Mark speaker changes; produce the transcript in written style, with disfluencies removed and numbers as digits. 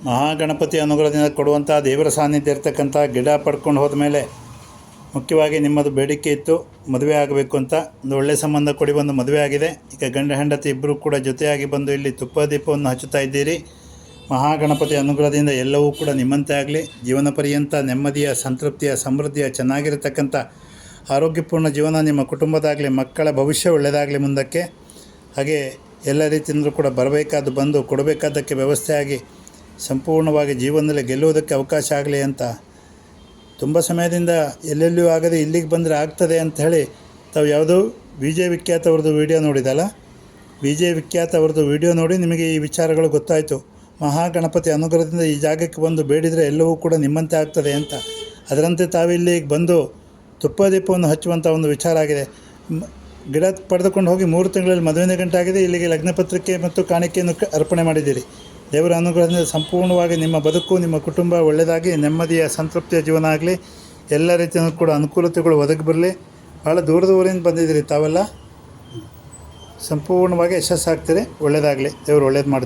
Speaker 1: ಮಹಾಗಣಪತಿ ಅನುಗ್ರಹದಿಂದ ಕೊಡುವಂಥ ದೇವರ ಸಾನ್ನಿಧ್ಯ ಇರ್ತಕ್ಕಂಥ ಗಿಡ ಪಡ್ಕೊಂಡು ಹೋದ ಮೇಲೆ ಮುಖ್ಯವಾಗಿ ನಿಮ್ಮದು ಬೇಡಿಕೆ ಇತ್ತು, ಮದುವೆ ಆಗಬೇಕು ಅಂತ. ಒಂದು ಒಳ್ಳೆಯ ಸಂಬಂಧ ಕೊಡಿ ಬಂದು ಮದುವೆ ಆಗಿದೆ. ಈಗ ಗಂಡ ಹೆಂಡತಿ ಇಬ್ಬರು ಕೂಡ ಜೊತೆಯಾಗಿ ಬಂದು ಇಲ್ಲಿ ತುಪ್ಪ ದೀಪವನ್ನು ಹಚ್ಚುತ್ತಾ ಇದ್ದೀರಿ. ಮಹಾಗಣಪತಿ ಅನುಗ್ರಹದಿಂದ ಎಲ್ಲವೂ ಕೂಡ ನಿಮ್ಮಂತೆ ಆಗಲಿ. ಜೀವನ ಪರ್ಯಂತ ನೆಮ್ಮದಿಯ, ಸಂತೃಪ್ತಿಯ, ಸಮೃದ್ಧಿಯ, ಚೆನ್ನಾಗಿರತಕ್ಕಂಥ ಆರೋಗ್ಯಪೂರ್ಣ ಜೀವನ ನಿಮ್ಮ ಕುಟುಂಬದಾಗಲಿ, ಮಕ್ಕಳ ಭವಿಷ್ಯ ಒಳ್ಳೆಯದಾಗಲಿ ಮುಂದಕ್ಕೆ. ಹಾಗೆ ಎಲ್ಲ ರೀತಿಯಿಂದಲೂ ಕೂಡ ಬರಬೇಕಾದ್ದು ಬಂದು ಕೊಡಬೇಕಾದ್ದಕ್ಕೆ ವ್ಯವಸ್ಥೆಯಾಗಿ ಸಂಪೂರ್ಣವಾಗಿ ಜೀವನದಲ್ಲಿ ಗೆಲ್ಲುವುದಕ್ಕೆ ಅವಕಾಶ ಆಗಲಿ ಅಂತ ತುಂಬ ಸಮಯದಿಂದ ಎಲ್ಲೆಲ್ಲಿಯೂ ಆಗದೆ ಇಲ್ಲಿಗೆ ಬಂದರೆ ಆಗ್ತದೆ ಅಂತ ಹೇಳಿ ತಾವು ಯಾವುದೋ ವಿಜಯ್ ವಿಖ್ಯಾತ್ ಅವ್ರದ್ದು ವೀಡಿಯೋ ನೋಡಿದಲ್ಲ, ವಿಜಯ್ ವಿಖ್ಯಾತ್ ಅವ್ರದ್ದು ವೀಡಿಯೋ ನೋಡಿ ನಿಮಗೆ ಈ ವಿಚಾರಗಳು ಗೊತ್ತಾಯಿತು. ಮಹಾಗಣಪತಿ ಅನುಗ್ರಹದಿಂದ ಈ ಜಾಗಕ್ಕೆ ಬಂದು ಬೇಡಿದರೆ ಎಲ್ಲವೂ ಕೂಡ ನಿಮ್ಮಂತೆ ಆಗ್ತದೆ ಅಂತ. ಅದರಂತೆ ತಾವಿಲ್ಲಿಗೆ ಬಂದು ತುಪ್ಪ ದೀಪವನ್ನು ಹಚ್ಚುವಂಥ ಒಂದು ವಿಚಾರ ಆಗಿದೆ. ಗಿಡ ಪಡೆದುಕೊಂಡು ಹೋಗಿ 3 ತಿಂಗಳಲ್ಲಿ ಮದುವೆನೇ ಗಂಟಾಗಿದೆ. ಇಲ್ಲಿಗೆ ಲಗ್ನ ಪತ್ರಿಕೆ ಮತ್ತು ಕಾಣಿಕೆಯನ್ನು ಅರ್ಪಣೆ ಮಾಡಿದ್ದೀರಿ. ದೇವರ ಅನುಗ್ರಹದಿಂದ ಸಂಪೂರ್ಣವಾಗಿ ನಿಮ್ಮ ಬದುಕು, ನಿಮ್ಮ ಕುಟುಂಬ ಒಳ್ಳೆಯದಾಗಿ ನೆಮ್ಮದಿಯ, ಸಂತೃಪ್ತಿಯ ಜೀವನ ಆಗಲಿ. ಎಲ್ಲ ರೀತಿಯೂ ಕೂಡ ಅನುಕೂಲತೆಗಳು ಒದಗಿ ಬರಲಿ. ಭಾಳ ದೂರದ ಊರಿಂದ ಬಂದಿದ್ದೀರಿ ತಾವೆಲ್ಲ. ಸಂಪೂರ್ಣವಾಗಿ ಯಶಸ್ಸಾಗ್ತೀರಿ. ಒಳ್ಳೆಯದಾಗಲಿ. ದೇವರು ಒಳ್ಳೇದು ಮಾಡ್ತಾರೆ.